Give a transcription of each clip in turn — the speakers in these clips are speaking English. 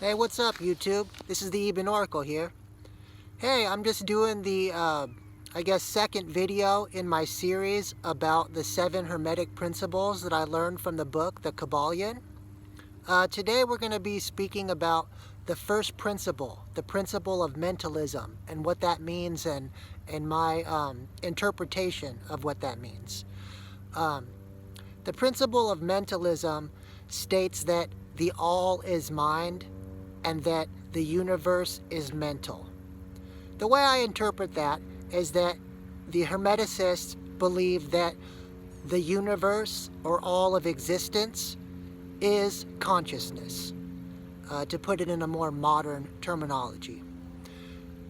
Hey, what's up, YouTube? This is the Eben Oracle here. Hey, I'm just doing the, I guess, second video in my series about the 7 Hermetic principles that I learned from the book, the Kybalion. Today we're going to be speaking about the first principle, the principle of mentalism, and what that means, and my interpretation of what that means. The principle of mentalism states that the all is mind and that the universe is mental. The way I interpret that is that the Hermeticists believe that the universe, or all of existence, is consciousness, to put it in a more modern terminology.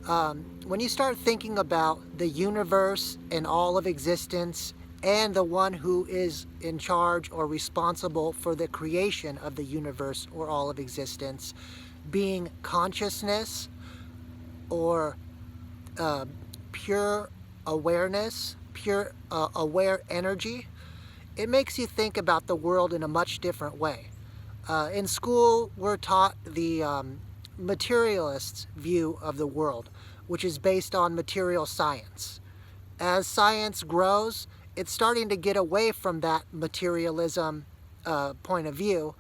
When you start thinking about the universe and all of existence and the one who is in charge or responsible for the creation of the universe or all of existence being consciousness, or pure awareness, pure aware energy, it makes you think about the world in a much different way. In school, we're taught the materialist view of the world, which is based on material science. As science grows, it's starting to get away from that materialism point of view,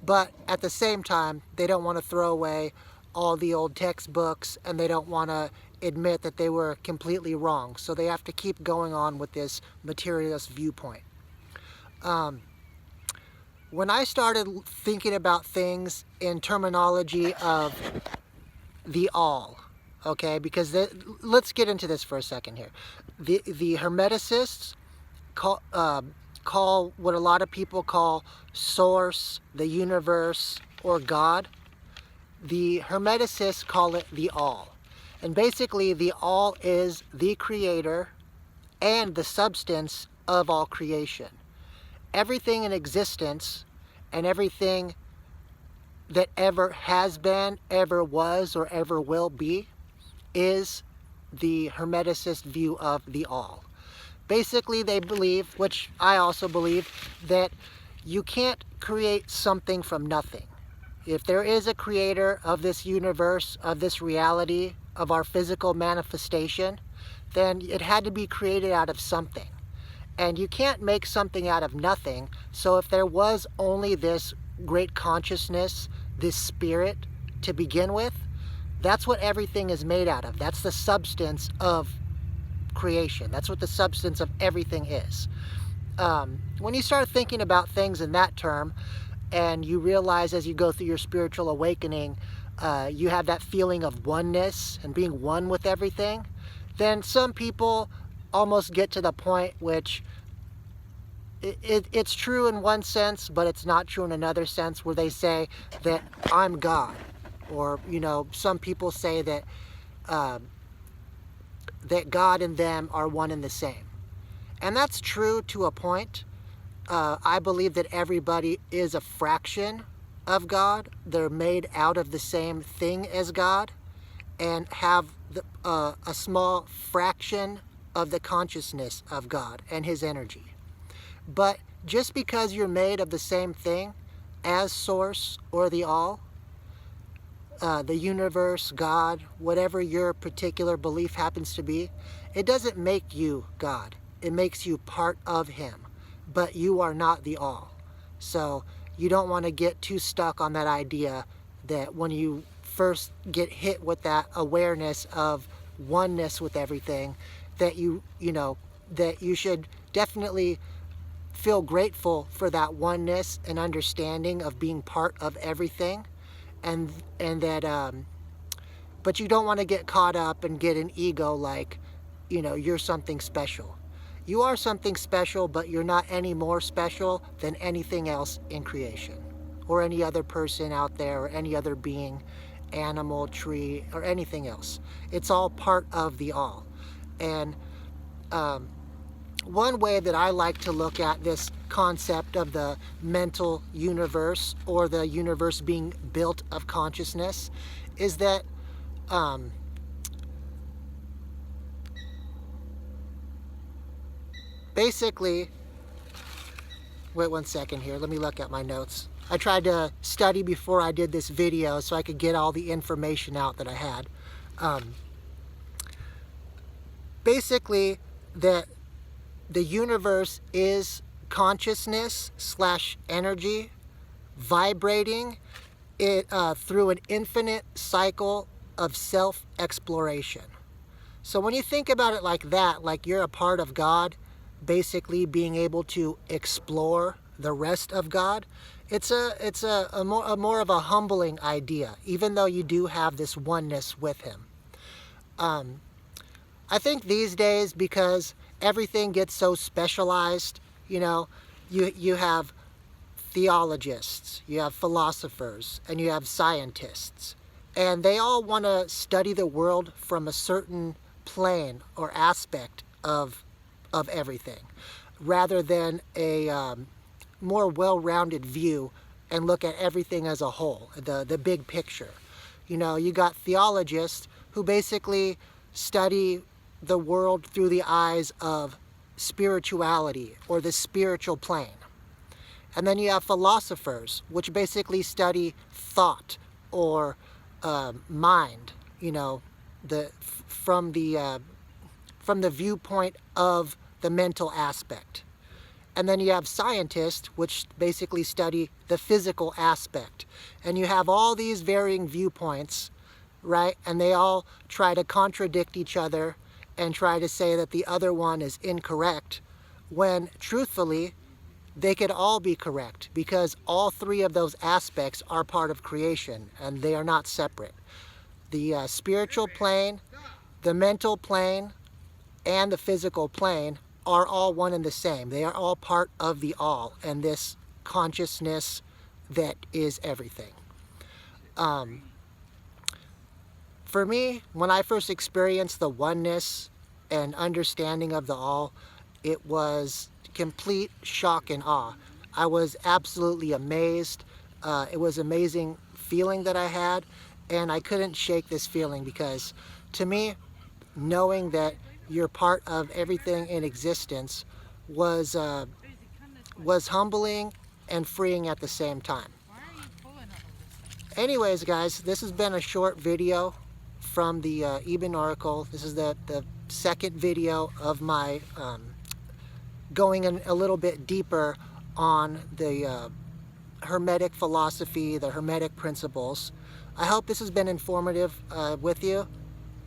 but at the same time, they don't want to throw away all the old textbooks, and they don't want to admit that they were completely wrong. So they have to keep going on with this materialist viewpoint. When I started thinking about things in terminology of the all, okay, because let's get into this for a second here. The Hermeticists call what a lot of people call source, the universe, or God. The Hermeticists call it the all. And basically, the all is the creator and the substance of all creation. Everything in existence and everything that ever has been, ever was, or ever will be is the Hermeticist view of the all. Basically, they believe, which I also believe, that you can't create something from nothing. If there is a creator of this universe, of this reality, of our physical manifestation, then it had to be created out of something. And you can't make something out of nothing. So if there was only this great consciousness, this spirit to begin with, that's what everything is made out of. That's the substance of creation. That's what the substance of everything is. When you start thinking about things in that term, and you realize as you go through your spiritual awakening, you have that feeling of oneness and being one with everything, then some people almost get to the point which it's true in one sense, but it's not true in another sense, where they say that I'm God. Or, some people say that that God and them are one and the same. And that's true to a point. I believe that everybody is a fraction of God. They're made out of the same thing as God and have a small fraction of the consciousness of God and His energy. But just because you're made of the same thing as Source or the All, the universe, God, whatever your particular belief happens to be, it doesn't make you God. It makes you part of Him. But you are not the all. So you don't want to get too stuck on that idea that when you first get hit with that awareness of oneness with everything, that that you should definitely feel grateful for that oneness and understanding of being part of everything, and that but you don't want to get caught up and get an ego like you're something special. You are something special, but you're not any more special than anything else in creation, or any other person out there, or any other being, animal, tree, or anything else. It's all part of the all. And one way that I like to look at this concept of the mental universe, or the universe being built of consciousness, is that basically, wait one second here, let me look at my notes. I tried to study before I did this video so I could get all the information out that I had. Basically, the universe is consciousness slash energy vibrating it through an infinite cycle of self-exploration. So when you think about it like that, like you're a part of God, basically being able to explore the rest of God, it's a more of a humbling idea, even though you do have this oneness with Him. I think these days, because everything gets so specialized, you know, you have theologists, you have philosophers, and you have scientists, and they all want to study the world from a certain plane or aspect of everything, rather than a more well-rounded view and look at everything as a whole, the big picture. You know, you got theologists who basically study the world through the eyes of spirituality or the spiritual plane. And then you have philosophers, which basically study thought or mind, you know, from the viewpoint of the mental aspect. And then you have scientists, which basically study the physical aspect. And you have all these varying viewpoints, right? And they all try to contradict each other and try to say that the other one is incorrect, when truthfully, they could all be correct, because all three of those aspects are part of creation and they are not separate. The spiritual plane, the mental plane, and the physical plane are all one and the same. They are all part of the all and this consciousness that is everything. For me, when I first experienced the oneness and understanding of the all, it was complete shock and awe. I was absolutely amazed. It was an amazing feeling that I had, and I couldn't shake this feeling, because to me, knowing that you're part of everything in existence was humbling and freeing at the same time. Anyways, guys, this has been a short video from the Eben Oracle. This is the second video of my going in a little bit deeper on the Hermetic philosophy, the Hermetic principles. I hope this has been informative with you.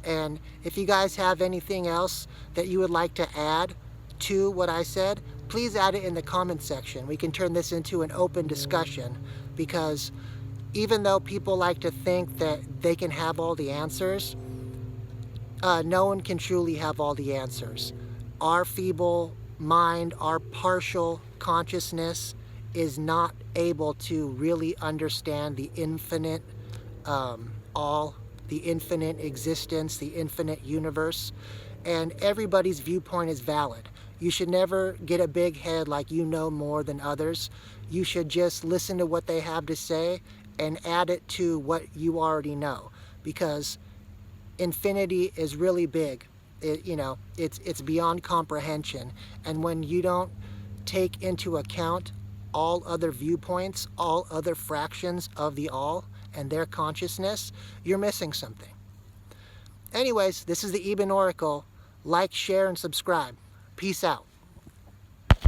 And if you guys have anything else that you would like to add to what I said, please add it in the comment section. We can turn this into an open discussion, because even though people like to think that they can have all the answers, no one can truly have all the answers. Our feeble mind, our partial consciousness is not able to really understand the infinite all, the infinite existence, the infinite universe, and everybody's viewpoint is valid. You should never get a big head like you know more than others. You should just listen to what they have to say and add it to what you already know, because infinity is really big. It's beyond comprehension, and when you don't take into account all other viewpoints, all other fractions of the all and their consciousness, you're missing something. Anyways, this is the Eben Oracle. Like, share, and subscribe. Peace out.